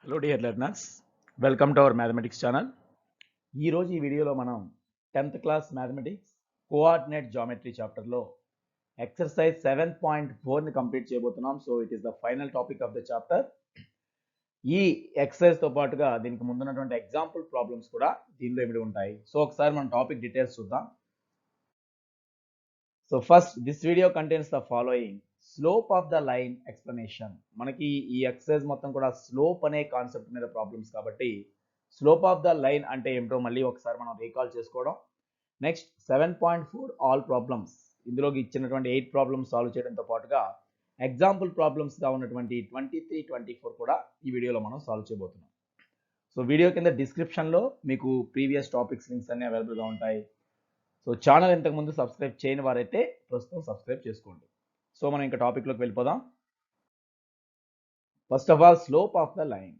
Hello dear learners, welcome to our mathematics channel. ఈరోజు ఈ వీడియోలో మనం 10th class mathematics coordinate geometry చాప్టర్లో ఎక్సర్సైజ్ 7.4ని కంప్లీట్ చేయబోతున్నాం. So it is the final topic of the chapter. ఈ ఎక్సర్సైజ్తో పాటుగా దీనికి ముందున్నటువంటి ఎగ్జాంపుల్ ప్రాబ్లమ్స్ కూడా దీనిలో ఇమిడి ఉంటాయి. సో ఒకసారి మనం టాపిక్ డీటెయిల్స్ చూద్దాం. So first this video contains the following slope of the line explanation. మనకి ఈ ఎక్సర్సైజ్ మొత్తం కూడా స్లోప్ అనే కాన్సెప్ట్ మీద ప్రాబ్లమ్స్ కాబట్టి స్లోప్ ఆఫ్ ద లైన్ అంటే ఏమిటో మళ్ళీ ఒకసారి మనం రీకాల్ చేసుకోవడం. నెక్స్ట్ 7.4 ఆల్ ప్రాబ్లమ్స్, ఇందులోకి ఇచ్చినటువంటి 8 ప్రాబ్లమ్స్ సాల్వ్ చేయడంతో పాటుగా ఎగ్జాంపుల్ ప్రాబ్లమ్స్గా ఉన్నటువంటి 23, 24 కూడా ఈ వీడియోలో మనం సాల్వ్ చేయబోతున్నాం. సో వీడియో కింద డిస్క్రిప్షన్లో మీకు ప్రీవియస్ టాపిక్స్ లింక్స్ అన్ని అవైలబుల్గా ఉంటాయి. సో ఛానల్ ఇంతకుముందు సబ్స్క్రైబ్ చేయని వారైతే ప్రస్తుతం సబ్స్క్రైబ్ చేసుకోండి. సో మనం ఇంకా టాపిక్లోకి వెళ్ళిపోదాం. First of all slope of the line.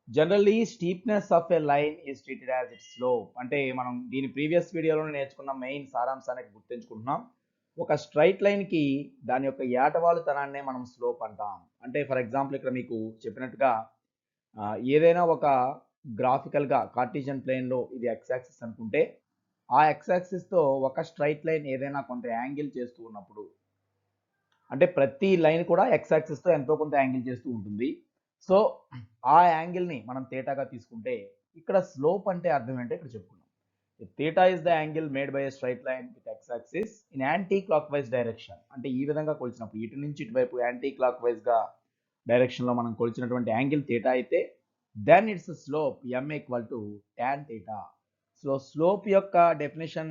Generally steepness of a line is treated as its slope. అంటే మనం దీని ప్రీవియస్ వీడియోలో నేర్చుకున్న మెయిన్ సారాంశానికి గుర్తుంచుకుంటున్నాం. ఒక స్ట్రైట్ లైన్కి దాని యొక్క ఏటవాలుతనాన్నే మనం స్లోప్ అంటాం. అంటే ఫర్ ఎగ్జాంపుల్ ఇక్కడ మీకు చెప్పినట్టుగా ఏదైనా ఒక గ్రాఫికల్గా కార్టీజియన్ ప్లేన్లో ఇది ఎక్స్ యాక్సిస్ అనుకుంటే ఆ ఎక్స్ యాక్సిస్తో ఒక స్ట్రైట్ లైన్ ఏదైనా కొంత యాంగిల్ చేస్తూ ఉన్నప్పుడు, అంటే ప్రతి లైన్ కూడా ఎక్స్ యాక్సిస్తో ఎంతో కొంత యాంగిల్ చేస్తూ ఉంటుంది. సో ఆ యాంగిల్ని మనం థీటాగా తీసుకుంటే ఇక్కడ స్లోప్ అంటే అర్థం ఏంటో ఇక్కడ చెప్పుకున్నాం. Theta is the angle made by a straight line with X axis in anti clock wise direction. అంటే ఈ విధంగా కొలిచినప్పుడు ఇటు నుంచి ఇటువైపు యాంటీ క్లాక్ వైజ్గా డైరెక్షన్లో మనం కొలిచినటువంటి యాంగిల్ థీటా అయితే then its slope m equal to tan theta. So slope యొక్క డెఫినేషన్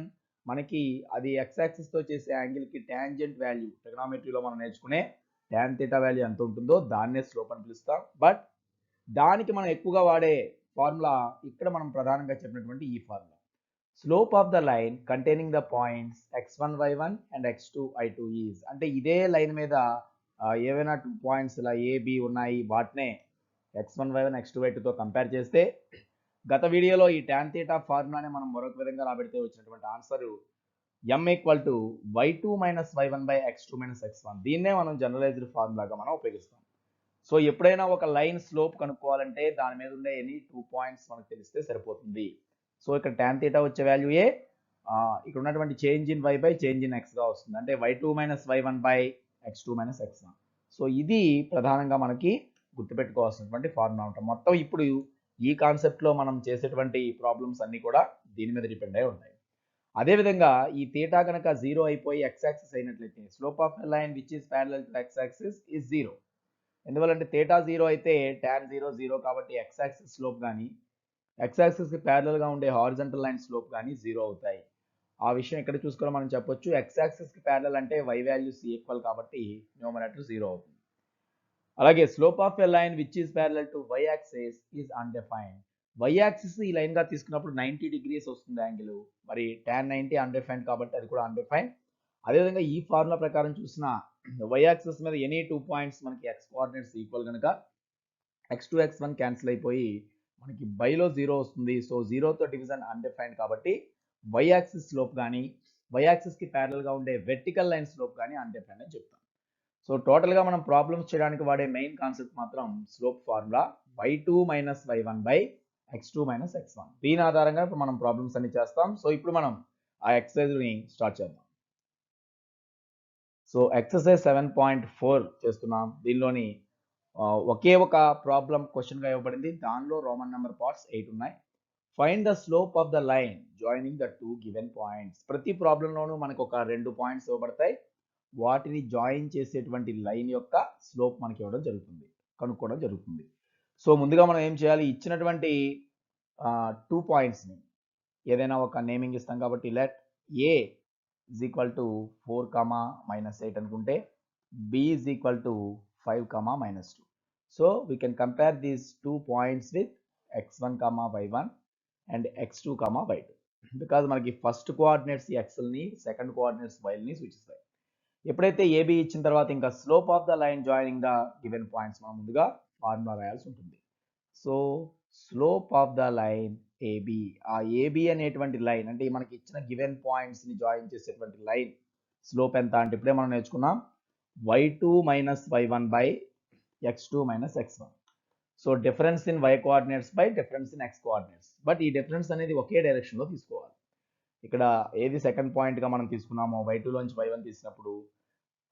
మనకి అది ఎక్స్ యాక్సిస్తో చేసే యాంగిల్కి ట్యాంజెంట్ వాల్యూ, ట్రిగనామెట్రీలో మనం నేర్చుకునే tan థీటా వాల్యూ ఎంత ఉంటుందో దాన్నే స్లోప్ అని పిలుస్తాం. బట్ దానికి మనం ఎక్కువగా వాడే ఫార్ములా ఇక్కడ మనం ప్రధానంగా చెప్పినటువంటి ఈ formula, slope of the line containing the points x1 y1 and x2 y2 is. అంటే ఇదే లైన్ మీద ఏవైనా 2 పాయింట్స్ ఇలా AB ఉన్నాయి, వాటినే x1 y1 x2 y2తో కంపేర్ చేస్తే గత వీడియోలో ఈ tan థీటా ఫార్ములానే మనం మరొక విధంగా రాబెడితే వచ్చినటువంటి answer m equal to y2 minus y1 by x2 minus x1. దీన్నే మనం జనరలైజ్డ్ ఫార్ములాగా మనం ఉపయోగిస్తాం. సో ఎప్పుడైనా ఒక లైన్ స్లోప్ కనుక్కోవాలంటే దాని మీద ఉండే ఎనీ 2 పాయింట్స్ మనకు తెలిస్తే సరిపోతుంది. సో ఇక్కడ tan థీటా వచ్చే వాల్యూ ఏ, ఇక్కడ ఉన్నటువంటి change in y by change in x గా వస్తుంది. అంటే y2 minus y1 by x2 minus x1. So ఇది ప్రధానంగా మనకి గుర్తుపెట్టుకోవాల్సినటువంటి ఫార్ములా ఉంటుంది. మొత్తం ఇప్పుడు ఈ కాన్సెప్ట్లో మనం చేసేటువంటి ప్రాబ్లమ్స్ అన్నీ కూడా దీని మీద డిపెండ్ అయి ఉంటాయి. అదేవిధంగా ఈ థీటా కనుక 0 అయిపోయి ఎక్స్ యాక్సిస్ అయినట్లయితే slope of a line which is parallel to X axis is 0. ఎందువల్లంటే థీటా 0 అయితే tan 0 0 కాబట్టి ఎక్స్ యాక్సిస్ స్లోప్ కానీ ఎక్స్ యాక్సిస్కి ప్యారలల్గా ఉండే హారిజంటల్ లైన్ స్లోప్ కానీ 0 అవుతాయి. ఆ విషయం ఎక్కడ చూసుకొని మనం చెప్పొచ్చు, ఎక్స్ యాక్సిస్కి ప్యారలల్ అంటే y వాల్యూస్ ఈక్వల్ కాబట్టి న్యూమరేటర్ 0 అవుతుంది. అలాగే slope of a line which is parallel to y axis is undefined. y axis ఈ లైన్గా తీసుకున్నప్పుడు 90 డిగ్రీస్ వస్తుంది యాంగిల్, మరి tan 90 అన్డిఫైన్డ్ కాబట్టి అది కూడా అన్డిఫైన్డ్. అదేవిధంగా ఈ ఫార్ములా ప్రకారం చూసిన y యాక్సిస్ మీద ఎనీ 2 పాయింట్స్ మనకి x కోఆర్డినేట్స్ ఈక్వల్ కనుక x2 x1 క్యాన్సిల్ అయిపోయి మనకి బైలో 0 వస్తుంది. సో 0తో డివిజన్ అన్డిఫైన్డ్ కాబట్టి y యాక్సిస్ స్లోప్ కానీ y యాక్సిస్కి ప్యారలల్గా ఉండే వెర్టికల్ లైన్ స్లోప్ కానీ అన్డిఫైన్డ్ అని చెప్తాం. సో టోటల్గా మనం ప్రాబ్లమ్స్ చేయడానికి వాడే మెయిన్ కాన్సెప్ట్ మాత్రం slope formula y2 minus y1 by x2 minus x1. దీని ఆధారంగా ఇప్పుడు మనం ప్రాబ్లమ్స్ అన్ని చేస్తాం. సో ఇప్పుడు మనం ఆ ఎక్సర్సైజ్ని స్టార్ట్ చేద్దాం. సో ఎక్సర్సైజ్ 7.4 చేస్తున్నాం. దీనిలోని ఒకే ఒక ప్రాబ్లం క్వశ్చన్గా ఇవ్వబడింది. దానిలో రోమన్ నెంబర్ పార్ట్స్ 8 ఉన్నాయి. Find the slope of the line joining the 2 given points. ప్రతి ప్రాబ్లంలోనూ మనకు ఒక 2 పాయింట్స్ ఇవ్వబడతాయి. వాటిని జాయిన్ చేసేటువంటి లైన్ యొక్క స్లోప్ మనకి ఇవ్వడం జరుగుతుంది, కనుక్కోవడం జరుగుతుంది. సో ముందుగా మనం ఏం చేయాలి, ఇచ్చినటువంటి 2 పాయింట్స్ని ఏదైనా ఒక నేమింగ్ ఇస్తాం కాబట్టి let A is equal to 4, -8 అనుకుంటే B is equal to 5, -2. So we can compare these 2 points with x1, y1 and x2, y2 because మనకి ఫస్ట్ కోఆర్డినేట్స్ ఎక్స్ని, సెకండ్ కోఆర్డినేట్స్ వైల్ని సూచిస్తాయి. ఎప్పుడైతే ఏబి ఇచ్చిన తర్వాత ఇంకా slope of the line joining the given points మనం ముందుగా ఫార్ములా రాయాల్సి ఉంటుంది. So slope of the line AB, ఆ ఏబి అనేటువంటి లైన్ అంటే మనకి ఇచ్చిన గివెన్ పాయింట్స్ని జాయిన్ చేసేటువంటి లైన్ స్లోప్ ఎంత అంటే ఇప్పుడే మనం నేర్చుకున్నాం y2 minus y1 by x2 minus x1. So difference in y coordinates by difference in x coordinates. But ఈ డిఫరెన్స్ అనేది ఒకే డైరెక్షన్లో తీసుకోవాలి. ఇక్కడ ఏది సెకండ్ పాయింట్గా మనం తీసుకున్నామో y2 లోంచి y1 తీసినప్పుడు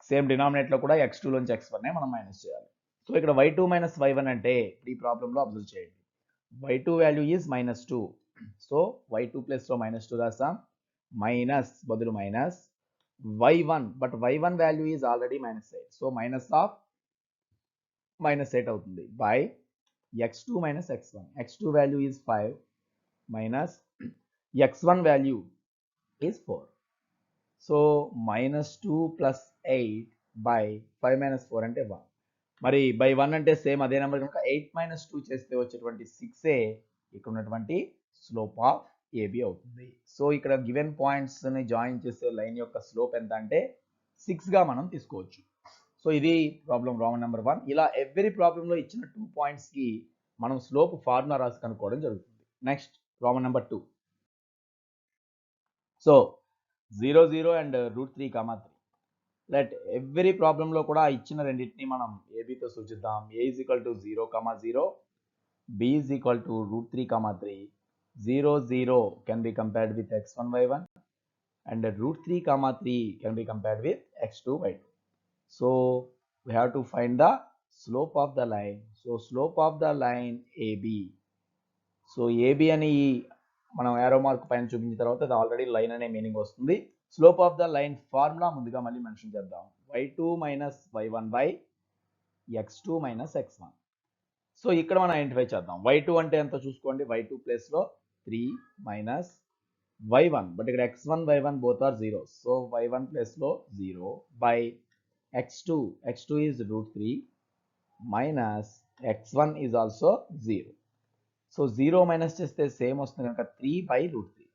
సేమ్ డినామినేట్లో కూడా x2 లోంచి x1 మనం మైనస్ చేయాలి. సో ఇక్కడ y2 మైనస్ y1 అంటే ఈ ప్రాబ్లంలో అబ్జర్వ్ చేయండి. y2 value is -2. So y2 ప్లస్లో -2 రాసాం, మైనస్ బదులు minus y1, but y1 value is already -8. So minus of -8 అవుతుంది by x2 minus x1. x2 value is 5 minus x1 value is 4. So minus 2 plus 8 by 5 minus 4 అంటే 1. మరి by 1 అంటే same అదే number కనుక 8 minus 2 చేస్తే వచ్చేటువంటి 6 ఇక్కడ ఉన్నటువంటి స్లోప్ ఆఫ్ AB అవుతుంది. సో ఇక్కడ గివెన్ పాయింట్స్ని జాయిన్ చేసే లైన్ యొక్క స్లోప్ ఎంత అంటే 6గా మనం తీసుకోవచ్చు. సో ఇది ప్రాబ్లం రోమన్ నెంబర్ 1. ఇలా ఎవ్రీ ప్రాబ్లంలో ఇచ్చిన 2 పాయింట్స్కి మనం స్లోప్ ఫార్ములా రాసి కనుక్కోవడం జరుగుతుంది. Next Roman number 2. So 0 0 and √3, 3. Let every ప్రాబ్లంలో కూడా ఇచ్చిన రెండింటిని మనం ఏబీతో సూచిద్దాం. A is equal to 0, 0, B is equal to √3, 3. 0 0 can be compared with x1, y1 and √3, 3 can be compared with x2, y2. So we have to find the slope of the line. So slope of the line AB. So AB అని మనం arrow mark పైన చూపించిన తర్వాత అది already line అనే meaning వస్తుంది. Slope of the line formula ముందుగా మళ్ళీ మెన్షన్ చేద్దాం. y2 minus y1 by x2 minus x1. So ఇక్కడ మనం ఐడెంటిఫై చేద్దాం. y2 అంటే ఎంత చూసుకోండి. y2 ప్లేస్లో 3 minus y1, బట్ ఇక్కడ x1 y1 both are 0. So y1 ప్లేస్లో 0 by x2 is √3 minus x1 is also 0. So 0 minus చేస్తే సేమ్ వస్తుంది కనుక 3 by √3.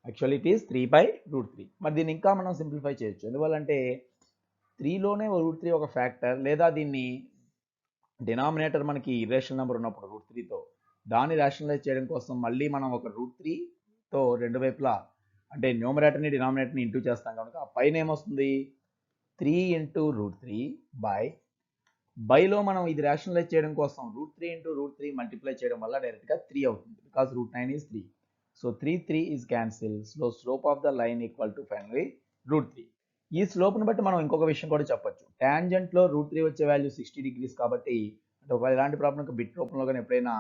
Actually it is 3 by √3. మరి దీన్ని ఇంకా మనం సింప్లిఫై చేయొచ్చు. ఎందువల్లంటే 3లోనే √3 ఒక ఫ్యాక్టర్, లేదా దీన్ని డినామినేటర్ మనకి ఇర్రేషనల్ నెంబర్ ఉన్నప్పుడు √3తో దాన్ని రేషనలైజ్ చేయడం కోసం మళ్ళీ మనం ఒక √3తో రెండు వైపులా అంటే న్యూమరేటర్ని డినామినేటర్ని ఇంటూ చేస్తాం కనుక ఆ పైన ఏమొస్తుంది 3 into √3 బైలో మనం ఇది రేషనలైజ్ చేయడం కోసం √3 into √3 మల్టిప్లై చేయడం వల్ల డైరెక్ట్గా 3 అవుతుంది. Because √9 is 3. So 3 is cancelled. So slope of the line equal to finally √3. ఈ స్లోప్ని బట్టి మనం ఇంకొక విషయం కూడా చెప్పొచ్చు. ట్యాంజెంట్లో √3 వచ్చే వాల్యూ 60 degrees కాబట్టి అంటే ఒక ఇలాంటి ప్రాబ్లంకి బిట్ రూపంలో కానీ ఎప్పుడైనా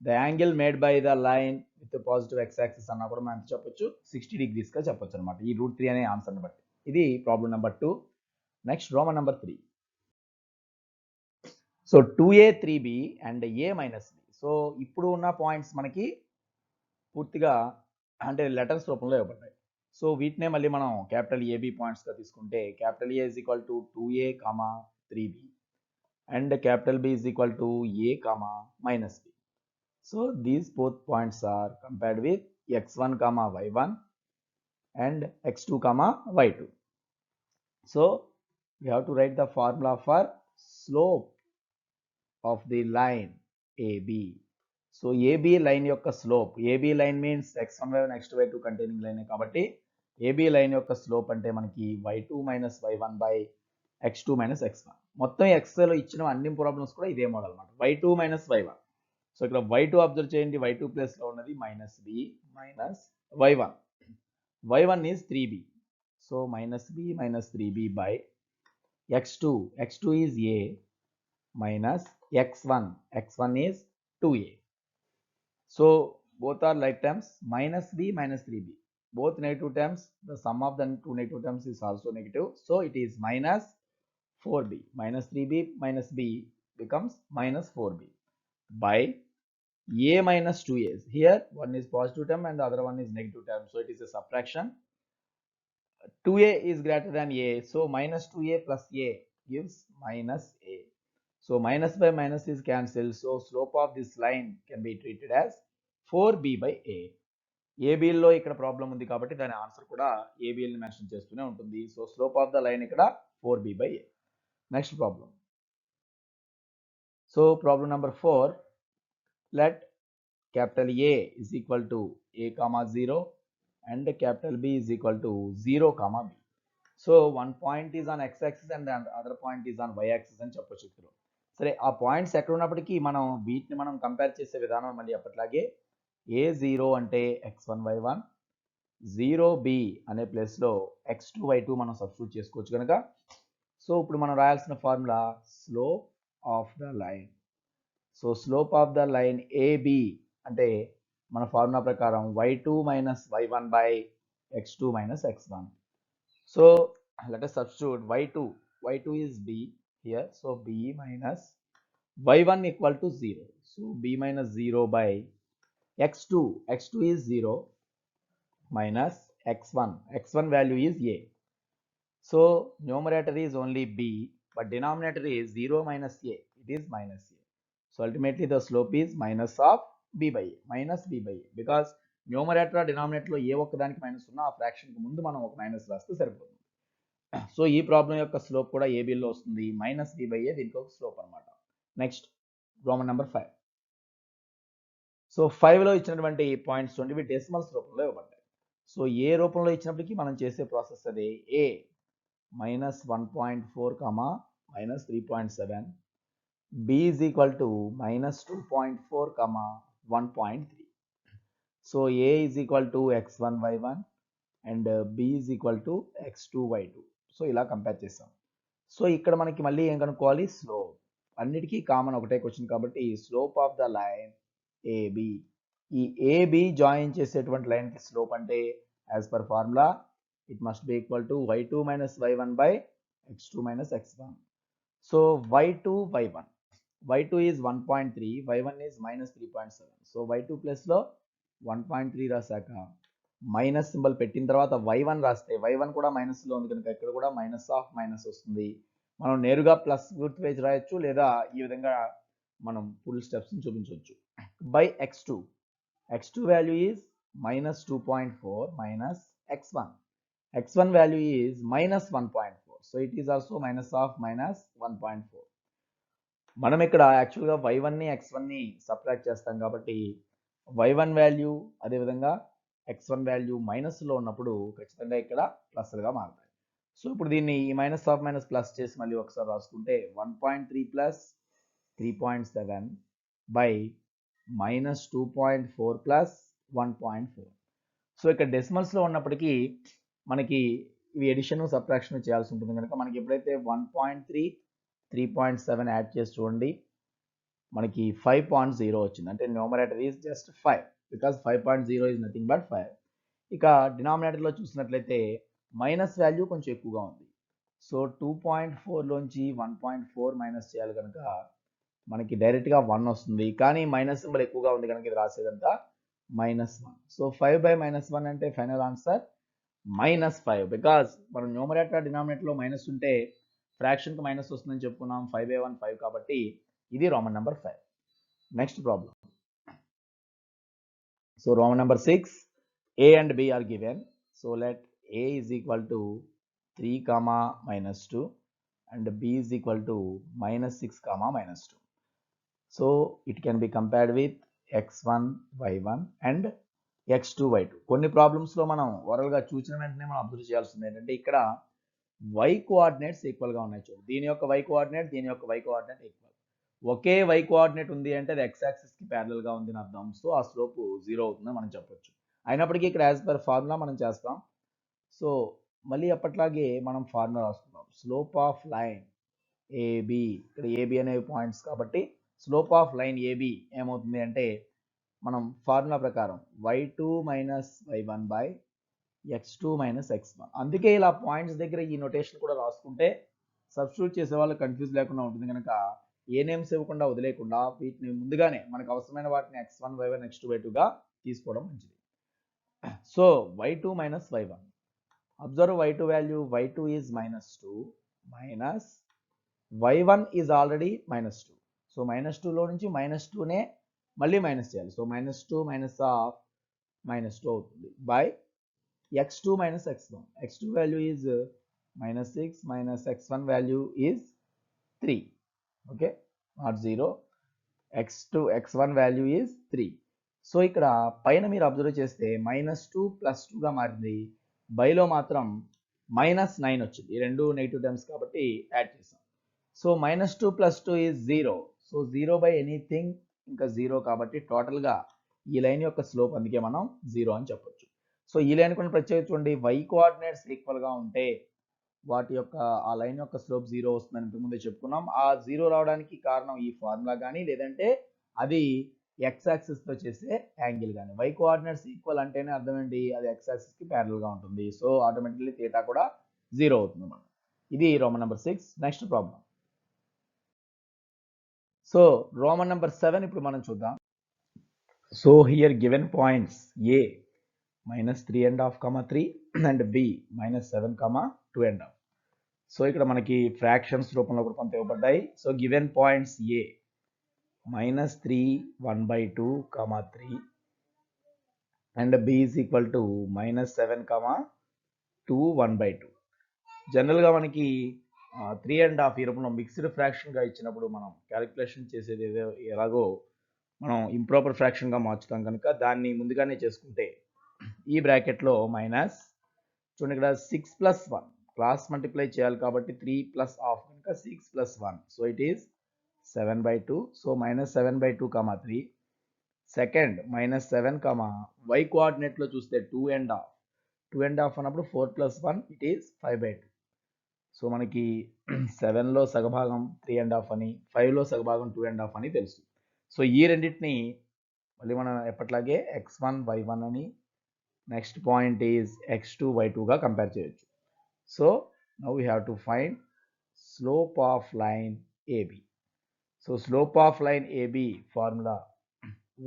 the angle made by the line with positive x axis అన్నా కూడా మనం చెప్పొచ్చు 60 degreesగా చెప్పొచ్చు అనమాట ఈ √3 అనే ఆన్సర్ని బట్టి. ఇది problem number 2. Next Roman number 3. So 2a 3b and a minus b. So ఇప్పుడు ఉన్న పాయింట్స్ మనకి పూర్తిగా అంటే లెటర్స్ రూపంలో ఇవ్వబడ్డాయి. సో వీటినే మళ్ళీ మనం క్యాపిటల్ ఏబి పాయింట్స్గా తీసుకుంటే capital A is equal to 2a, 3b and capital B is equal to a, minus b. So these both points are compared with x1, y1 and x2, y2. So we have to write the formula for slope of the line AB. So AB line యొక్క slope, AB line means x1, y1, x2, y2 containing line కాబట్టి AB line యొక్క slope అంటే మనకి y2 minus y1 by x2 minus x1. మొత్తం ఎక్స్లో ఇచ్చిన అన్ని problems కూడా ఇదే మోడల్ అన్నమాట. y2 minus y1. సో ఇక్కడ y2 అబ్జర్వ్ చేయండి. y2 ప్లేస్లో ఉన్నది -b minus y1. y1 is 3b. So -b minus 3b by x2. x2 is a minus x1. x1 is 2a. So both are like terms. -b minus 3b. Both negative terms. The sum of the two negative terms is also negative. So it is minus 4b. Minus 3b minus b becomes minus 4b by a minus 2a. Here one is positive term and the other one is negative term. So it is a subtraction. 2a is greater than a. So minus 2a plus a gives minus a. So minus by minus is cancelled. So slope of this line can be treated as 4b by a. ABలో ఇక్కడ problem ఉంది కాబట్టి దాని answer కూడా ABని mention చేస్తూనే ఉంటుంది. So slope of the line ఇక్కడ 4b by a. Next problem. So problem number 4. Let capital A is equal to a, 0 and capital B is equal to 0, b. So one point is on x axis and the other point is on y axis అని చెప్పొచ్చు. సరే ఆ points ఎక్కడ ఉన్నప్పటికీ మనం వీటిని మనం compare చేసే విధానం మళ్ళీ అప్పట్లాగే A0 అంటే x1 y1, 0b అనే ప్లేస్లో x2 y2 మనం సబ్స్టిట్యూట్ చేసుకోవచ్చు కనుక సో ఇప్పుడు మనం రాయాల్సిన formula slope of the line. So slope of the line AB అంటే మన ఫార్ములా ప్రకారం y2 minus y1 by x2 minus x1. So let us substitute y2 is b here, so b minus y1 equal to 0, so b minus 0 by x2 is 0 minus x1 value is a. So numerator is only b but denominator is 0 minus a, it is minus a. So ultimately the slope is minus of b by a because numerator denominator లో ఏ ఒక్కదానికి minus ఉన్నా ఆ fraction కి ముందు మనం ఒక minus రాస్తే సరిపోతుంది. సో ఈ ప్రాబ్లం యొక్క స్లోప్ కూడా ఏబీలో వస్తుంది, మైనస్ బి బై ఏ దీనికి ఒక స్లోప్ అనమాట. Next Roman number 5. సో 5లో ఇచ్చినటువంటి పాయింట్స్ చూడండి, ఇవి డెసిమల్స్ రూపంలో ఇవ్వబడ్డాయి. సో ఏ రూపంలో ఇచ్చినప్పటికీ మనం చేసే ప్రాసెస్ అదే A minus 1.4 comma minus 3.7, B is equal to minus 2.4 comma 1.3. So A is equal to x1 y1 and B is equal to x2 y2. So ఇలా కంపేర్ చేసాం. సో ఇక్కడ మనకి మళ్ళీ ఏం కనుక్కోవాలి, స్లోప్. అన్నిటికీ కామన్ ఒకటే క్వశ్చన్ కాబట్టి slope of the line AB. ఈ ఏబి జాయిన్ చేసేటువంటి లైన్కి స్లోప్ అంటే as per formula it must be equal to y2 minus y1 by x2 minus x1. So y2 is 1.3, y1 is minus 3.7. So y2 ప్లస్లో 1.3 రాశాక minus symbol పెట్టిన తర్వాత y1 రాస్తే y1 కూడా మైనస్లో ఉంది కనుక ఇక్కడ కూడా మైనస్ ఆఫ్ మైనస్ వస్తుంది. మనం నేరుగా ప్లస్ గుర్తు వేసి రాయొచ్చు లేదా ఈ విధంగా మనం ఫుల్ స్టెప్స్ని చూపించవచ్చు. By x2 value is minus 2.4 minus x1 value is minus 1.4. So it is also minus of minus 1.4. మనం ఇక్కడ యాక్చువల్గా y1ని x1ని సబ్ట్రాక్ట్ చేస్తాం కాబట్టి y1 వాల్యూ అదేవిధంగా x1 వాల్యూ మైనస్లో ఉన్నప్పుడు ఖచ్చితంగా ఇక్కడ ప్లస్లుగా మారుతాయి. సో ఇప్పుడు దీన్ని ఈ మైనస్ ఆఫ్ మైనస్ ప్లస్ చేసి మళ్ళీ ఒకసారి రాసుకుంటే 1.3 plus 3.7 by minus 2.4 plus 1.4. So ఇక్కడ డెసిమల్స్లో ఉన్నప్పటికీ మనకి ఇవి ఎడిషన్ సబ్ట్రాక్షన్ చేయాల్సి ఉంటుంది కనుక మనకి ఎప్పుడైతే 1.3 3.7 యాడ్ చేసి చూడండి మనకి 5.0 వచ్చింది. అంటే numerator is just 5 because 5.0 is nothing but 5. ఇక డినామినేటర్లో చూసినట్లయితే మైనస్ వాల్యూ కొంచెం ఎక్కువగా ఉంది. సో 2.4లోంచి 1.4 మైనస్ చేయాలి కనుక మనకి డైరెక్ట్గా 1 వస్తుంది, కానీ మైనస్ సింబల్ ఎక్కువగా ఉంది కనుక ఇది రాసేదంతా -1. సో 5 బై -1 అంటే ఫైనల్ ఆన్సర్ -5 బికాస్ మనం న్యూమరేటర్ డినామినేటర్లో మైనస్ ఉంటే ఫ్రాక్షన్కి మైనస్ వస్తుందని చెప్పుకున్నాం. 5/1 5 కాబట్టి ఇది Roman number 5. Next problem. So Roman number 6, a and b are given. So let a is equal to 3 comma -2 and b is equal to -6 comma -2. So it can be compared with x1 y1 and x2 y2. కొన్ని ప్రాబ్లమ్స్లో మనం ఓరల్గా చూసిన వెంటనే మనం observe చేయాల్సింది ఏంటంటే ఇక్కడ y coordinates ఈక్వల్గా ఉన్నాయి. చూడండి, దీని యొక్క y కోఆర్డినేట్ దీని యొక్క y కోఆర్డినేట్ ఈక్వల్. ఒకే y కోఆర్డినేట్ ఉంది అంటే అది x యాక్సిస్కి ప్యారలల్గా ఉంది అని అర్థం. సో ఆ స్లోప్ 0 అవుతుందని మనం చెప్పొచ్చు. అయినప్పటికీ ఇక్కడ యాజ్ పర్ ఫార్ములా మనం చేస్తాం. సో మళ్ళీ అప్పట్లాగే మనం ఫార్ములా రాసుకుందాం. స్లోప్ ఆఫ్ లైన్ ఏబి, ఇక్కడ ఏబి అనేవి పాయింట్స్ కాబట్టి స్లోప్ ఆఫ్ లైన్ ఏబి ఏమవుతుంది అంటే మనం ఫార్ములా ప్రకారం y2 minus y1 by x2 minus x1. అందుకే ఇలా పాయింట్స్ దగ్గర ఈ నోటేషన్ కూడా రాసుకుంటే సబ్స్టిట్యూట్ చేసే వాళ్ళు కన్ఫ్యూజ్ లేకుండా ఉంటుంది కనుక ఏ నేమ్స్ ఇవ్వకుండా వదిలేకుండా వీటిని ముందుగానే మనకు అవసరమైన వాటిని x1 y1 x2 y2గా తీసుకోవడం మంచిది. So y2 minus y1. Observe y2 value, y2 is -2 minus y1 is already -2. So -2లో నుంచి -2నే మళ్ళీ మైనస్ చేయాలి. సో -2 మైనస్ ఆఫ్ -2 అవుతుంది by x2 minus x1. x2 value is -6 minus x1 value is 3. Okay, not 0. x1 value is 3. So ఇక్కడ పైన మీరు observe చేస్తే -2 + 2గా మారింది, బైలో మాత్రం -9 వచ్చింది. ఈ రెండు నెగిటివ్ టర్మ్స్ కాబట్టి యాడ్ చేసాం. So -2 + 2 is 0. So 0 by anything ఇంకా 0 కాబట్టి టోటల్గా ఈ లైన్ యొక్క స్లోప్ అందుకే మనం 0 అని చెప్పొచ్చు. సో ఈ లైన్ కొన్ని ప్రత్యేకించి చూడండి, y కోఆర్డినేట్స్ ఈక్వల్గా ఉంటే వాటి యొక్క ఆ లైన్ యొక్క స్లోప్ 0 వస్తుందని ఇంతకుముందే చెప్పుకున్నాం. ఆ 0 రావడానికి కారణం ఈ ఫార్ములా కానీ లేదంటే అది x యాక్సిస్తో చేసే యాంగిల్ కానీ. y కోఆర్డినేట్స్ ఈక్వల్ అంటేనే అర్థం ఏంటి, అది x యాక్సిస్కి ప్యారల్గా ఉంటుంది. సో ఆటోమేటిక్లీ థీటా కూడా 0 అవుతుంది అన్నమాట. ఇది Roman number 6. Next problem. So Roman number 7 ఇప్పుడు మనం చూద్దాం. So here given points a -3.5, 3 and b -7, 2.5. So ఇక్కడ మనకి ఫ్రాక్షన్స్ రూపంలో కూడా కొంత ఇవ్వబడ్డాయి. So given points a -3, 1/2, 3 and b is equal to -7, 2, 1/2. జనరల్గా మనకి 3.5 ఈ రూపంలో మిక్స్డ్ ఫ్రాక్షన్గా ఇచ్చినప్పుడు మనం క్యాలిక్యులేషన్ చేసేది ఎలాగో మనం ఇంప్రాపర్ ఫ్రాక్షన్గా మార్చుతాం కనుక దాన్ని ముందుగానే చేసుకుంటే ఈ బ్రాకెట్లో మైనస్ చూడండి ఇక్కడ 6 + 1 క్రాస్ మల్టిప్లై చేయాలి కాబట్టి 3 + ½ కనుక 6 + 1. So it is 7/2. So -7/2, 3. Second -7, y కోఆర్డినేట్లో చూస్తే 2.5. 2.5 అన్నప్పుడు 4 + 1 ఇట్ ఈస్ 5/2. సో మనకి 7లో సగభాగం 3.5 అని, 5లో సగభాగం 2.5 అని తెలుసు. సో ఈ రెండింటిని మళ్ళీ మనం ఎప్పట్లాగే x1, y1 అని, నెక్స్ట్ పాయింట్ ఈజ్ x2, y2గా కంపేర్ చేయొచ్చు. So now we have to find slope of line AB. So slope of line AB formula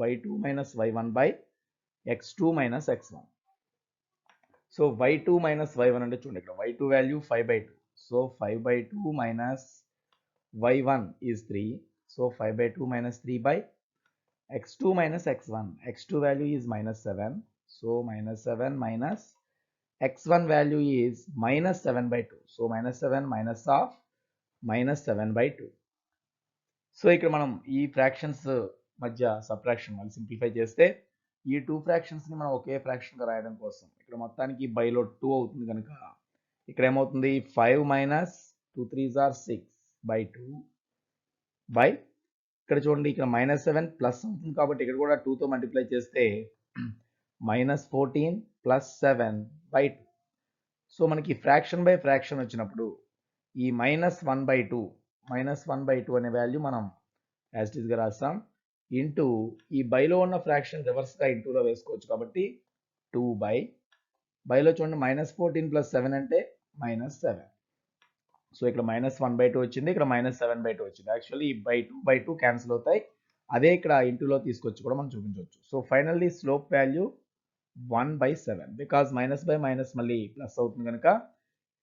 y2 - y1 by x2 - x1. So y2 - y1 అంటే చూడండి ఇక్కడ y2 value 5/2. So 5/2 minus y1 is 3. So 5/2 minus 3 by x2 minus x1. x2 value is -7. So -7 minus x1 value is -7/2. So -7 minus of -7/2. So ఇక్కడ మనం ఈ fractions మధ్య subtraction మళ్ళీ simplify చేస్తే ఈ 2 ఫ్రాక్షన్స్ని మనం ఒకే ఫ్రాక్షన్గా రాయడం కోసం ఇక్కడ మొత్తానికి బైలో 2 అవుతుంది కనుక ఇక్కడ ఏమవుతుంది 5 minus 2 3s are 6/2 బై ఇక్కడ చూడండి ఇక్కడ -7 ప్లస్ అవుతుంది కాబట్టి ఇక్కడ కూడా 2తో మల్టిప్లై చేస్తే -14 + 7/2. సో మనకి ఫ్రాక్షన్ బై ఫ్రాక్షన్ వచ్చినప్పుడు ఈ -1/2 అనే వాల్యూ మనం యాజ్ ఇట్ ఈస్గా రాస్తాం ఇంటూ ఈ బైలో ఉన్న ఫ్రాక్షన్ రివర్స్గా ఇంటూలో వేసుకోవచ్చు కాబట్టి 2 బైలో చూడండి -14 + 7 అంటే -7. సో ఇక్కడ -1/2 వచ్చింది, ఇక్కడ -7/2 వచ్చింది. యాక్చువల్లీ ఈ బై 2 క్యాన్సిల్ అవుతాయి. అదే ఇక్కడ ఇంటూలో తీసుకొచ్చి కూడా మనం చూపించవచ్చు. So finally slope value 1/7 because minus by minus మళ్ళీ ప్లస్ అవుతుంది కనుక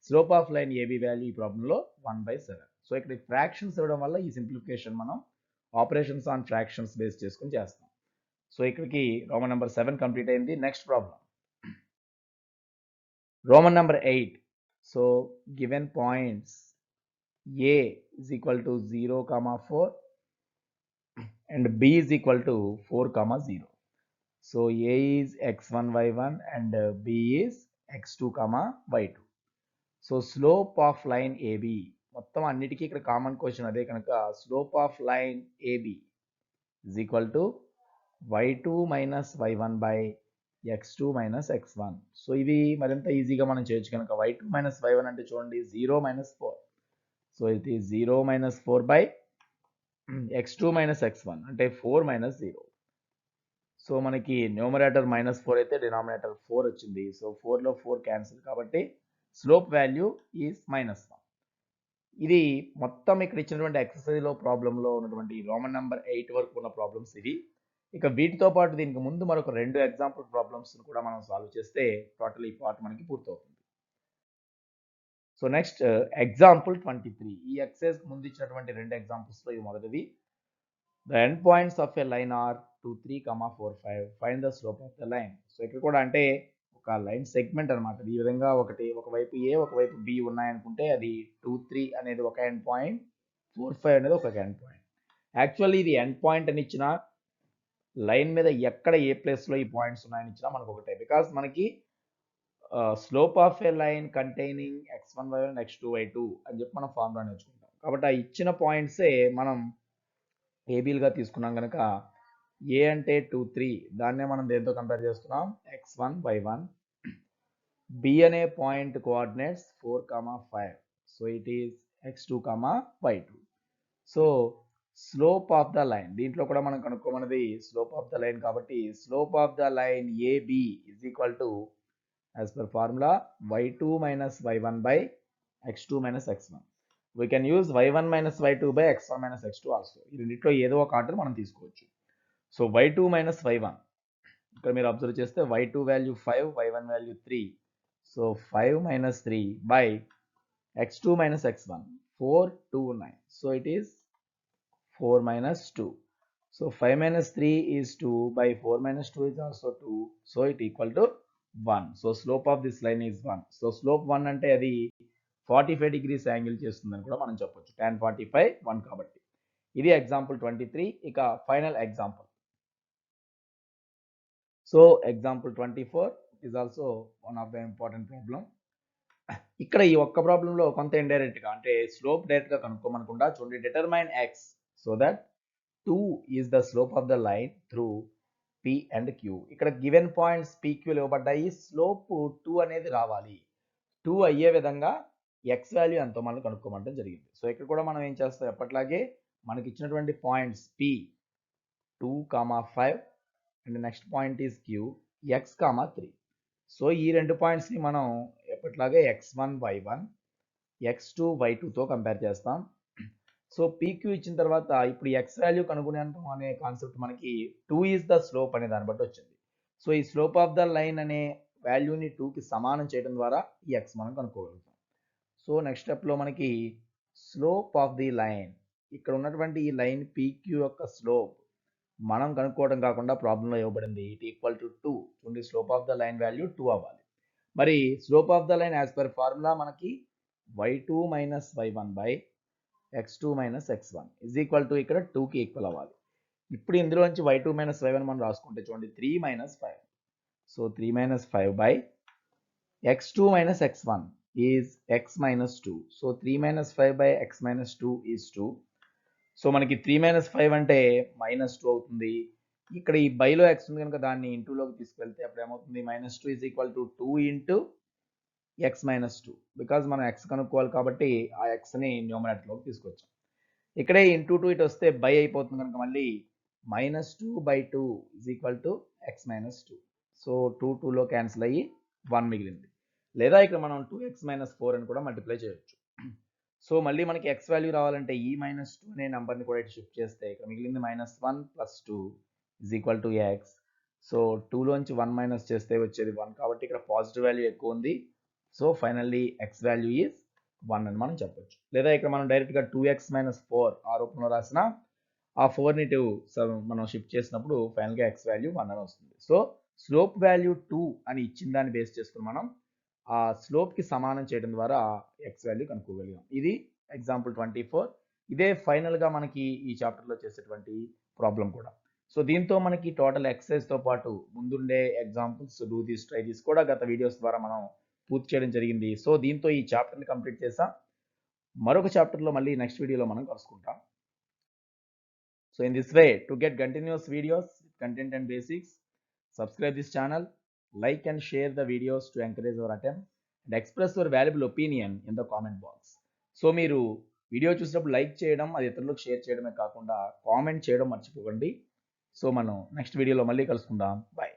slope of line AB value ఈ ప్రాబ్లంలో 1/7. సో ఇక్కడ ఫ్రాక్షన్స్ ఇవ్వడం వల్ల ఈ సింప్లిఫికేషన్ మనం ఆపరేషన్స్ ఆన్ ఫ్రాక్షన్స్ బేస్ చేసుకుని చేస్తాం. సో ఇక్కడికి రోమన్ నెంబర్ 7 కంప్లీట్ అయింది. Next problem Roman number 8. So given points A is equal to 0, 4 and B is equal to 4, 0. So A is x1, y1 and B is x2, y2. So slope of line AB మొత్తం అన్నిటికీ ఇక్కడ common question అదే కనుక slope of line AB is equal to y2 - y1 by x2 - x1. So ఇవి మరింత ఈజీగా మనం చేయొచ్చు కనుక y2 - y1 అంటే చూడండి 0 - 4. సో ఇది 0 - 4 by x2 - x1 అంటే 4 - 0. సో మనకి న్యూమరేటర్ -4 అయితే డినామినేటర్ 4 వచ్చింది. సో 4లో 4 క్యాన్సిల్ కాబట్టి స్లోప్ వాల్యూ ఈజ్ -1. ఇది మొత్తం ఇక్కడ ఇచ్చినటువంటి ఎక్సర్సైజ్లో ప్రాబ్లంలో ఉన్నటువంటి రోమన్ నెంబర్ 8 వరకు ఉన్న ప్రాబ్లమ్స్ ఇవి. ఇక వీటితో పాటు దీనికి ముందు మరొక 2 ఎగ్జాంపుల్ ప్రాబ్లమ్స్ కూడా మనం సాల్వ్ చేస్తే టోటల్ ఈ పార్ట్ మనకి పూర్తవుతుంది. So next example 23. ఈ ఎక్సర్సైజ్ ముందు ఇచ్చినటువంటి 2 ఎగ్జాంపుల్స్లో ఇది మొదటిది. The end points of a line are 2, 3, 4, 5. Find the slope of the line. So ఇక్కడ కూడా అంటే ఒక లైన్ సెగ్మెంట్ అనమాట. ఈ విధంగా ఒకవైపు A ఒకవైపు B ఉన్నాయనుకుంటే అది 2, 3 అనేది ఒక ఎండ్ పాయింట్, 4, 5 అనేది ఒక ఎండ్ పాయింట్. యాక్చువల్లీ ఇది ఎండ్ పాయింట్ అని ఇచ్చిన లైన్ మీద ఎక్కడ ఏ ప్లేస్లో ఈ పాయింట్స్ ఉన్నాయని ఇచ్చినా మనకు ఒకటే. బికాస్ మనకి slope of A line containing x1, y1 and x2, y2 అని చెప్పి మనం ఫార్ములా నేర్చుకుంటాం. కాబట్టి ఆ ఇచ్చిన పాయింట్సే మనం ఏబీలుగా తీసుకున్నాం కనుక ఏ అంటే 2 3 దాన్నే మనం దేంతో కంపేర్ చేస్తున్నాం x1 y1 బి అనే point coordinates 4 5 so it is x2 y2 so slope of the line దీంట్లో కూడా మనం కనుక్కోమన్నది స్లోప్ ఆఫ్ ద లైన్ కాబట్టి slope of the line AB is equal to as per formula y2 minus y1 by x2 minus x1 we can use y1 minus y2 by x1 minus x2 also ఈ రెండిట్లో ఏదో ఒక order మనం తీసుకోవచ్చు so y2 minus y1 ఇక్కడ మీరు observe చేస్తే y2 value 5 y1 value 3 so 5 minus 3 by x2 minus x1 4 2 9 so it is 4 minus 2 so 5 minus 3 is 2 by 4 minus 2 is also 2 so it equal to 1 so slope of this line is 1 so slope 1 అంటే అది 45 degrees angle చేస్తుందని కూడా మనం చెప్పొచ్చు tan 45 1 కాబట్టి ఇది example 23 ఇక final example so example 24 is also one of the important problem ఇక్కడ ఈ ఒక్క ప్రాబ్లంలో కొంత ఇండైరెక్ట్ గా అంటే స్లోప్ డైరెక్ట్ గా కనుక్కోమనకుండా చూడండి determine x so that 2 is the slope of the line through p and q ఇక్కడ గివెన్ పాయింట్స్ pq ఇవ్వబడ్డాయి స్లోప్ 2 అనేది రావాలి 2 అయ్యే విధంగా x వాల్యూ ఎంతో మనం కనుక్కోమంటే జరిగింది సో ఇక్కడ కూడా మనం ఏం చేస్తాం ఎప్పటిలాగే మనకి ఇచ్చినటువంటి points p 2, 5 and next point is q x, 3 so ఈ రెండు పాయింట్స్ ని మనం ఎప్పటిలాగే x1 y1 x2 y2 తో కంపేర్ చేస్తాం సో pq ఇచ్చిన తర్వాత ఇప్పుడు x వాల్యూ కనుగొనేంత అనే కాన్సెప్ట్ మనకి 2 ఈజ్ ద స్లోప్ అనే దాన్ని బట్టి వచ్చింది సో ఈ స్లోప్ ఆఫ్ ద లైన్ అనే వాల్యూని 2 కి సమానం చేయడం ద్వారా ఈ x మనం కనుక్కోగలుగుతాం సో నెక్స్ట్ స్టెప్లో మనకి స్లోప్ ఆఫ్ ది లైన్ ఇక్కడ ఉన్నటువంటి ఈ లైన్ PQ యొక్క స్లోప్ మనం కనుక్కోవడం కాకుండా ప్రాబ్లంలో ఇవ్వబడింది ఇట్ ఈక్వల్ టు 2 చూడండి slope of the line value 2 అవ్వాలి మరి slope of the line as per formula మనకి y2 minus y1 by x2 minus x1 is equal to ఇక్కడ 2కి ఈక్వల్ అవ్వాలి ఇప్పుడు ఇందులోంచి y2 మైనస్ y1 మనం రాసుకుంటే చూడండి 3 minus 5 so 3 minus 5 by x2 minus x1 is x minus 2 so 3 minus 5 by x minus 2 is 2 so మనకి 3 minus 5 అంటే minus 2 అవుతుంది ఇక్కడ ఈ బైలో x ఉంది కనుక దాన్ని ఇంటూలోకి తీసుకెళ్తే అప్పుడు ఏమవుతుంది -2 is equal to 2 into x minus 2 because మనం x కనుక్కోవాలి కాబట్టి ఆ xని న్యూమరేటర్లోకి తీసుకొచ్చాం ఇక్కడే ఇంటూ 2 ఇటు వస్తే బై అయిపోతుంది కనుక మళ్ళీ -2 by 2 is equal to x minus 2 so 2 2లో క్యాన్సిల్ అయ్యి 1 మిగిలింది లేదా ఇక్కడ మనం 2x minus 4 అని కూడా మల్టిప్లై చేయొచ్చు సో మళ్ళీ మనకి x వాల్యూ రావాలంటే ఈ -2 అనే నెంబర్ని కూడా ఇటు షిఫ్ట్ చేస్తే ఇక్కడ మిగిలింది -1 plus 2 is equal to x so 2లోంచి 1 మైనస్ చేస్తే వచ్చేది 1 కాబట్టి ఇక్కడ పాజిటివ్ వాల్యూ ఎక్కువ ఉంది so finally x value is 1 అని మనం చెప్పొచ్చు లేదా ఇక్కడ మనం డైరెక్ట్గా 2x minus 4 ఆ రూపంలో రాసిన ఆ 4ని ఇటు మనం షిఫ్ట్ చేసినప్పుడు ఫైనల్గా x వాల్యూ 1 అని వస్తుంది సో స్లోప్ వాల్యూ 2 అని ఇచ్చిన దాన్ని బేస్ చేసుకుని మనం ఆ స్లోప్కి సమానం చేయడం ద్వారా x వాల్యూ కనుక్కోగలిగాం ఇది ఎగ్జాంపుల్ 24 ఇదే ఫైనల్గా మనకి ఈ చాప్టర్లో చేసేటువంటి ప్రాబ్లం కూడా సో దీంతో మనకి టోటల్ ఎక్సర్సైజ్తో పాటు ముందుండే examples do this try this కూడా గత వీడియోస్ ద్వారా మనం పూర్తి చేయడం జరిగింది సో దీంతో ఈ చాప్టర్ని కంప్లీట్ చేసాం మరొక చాప్టర్లో మళ్ళీ నెక్స్ట్ వీడియోలో మనం కలుసుకుంటాం so in this way to get continuous videos content and basics subscribe this channel, like and share the videos to encourage our attempt and express your valuable opinion in the comment box. So మీరు video చూసినప్పుడు like చేయడం అది ఇతరులకు share చేయడమే కాకుండా comment చేయడం మర్చిపోకండి so మనం నెక్స్ట్ వీడియోలో మళ్ళీ కలుసుకుందాం బై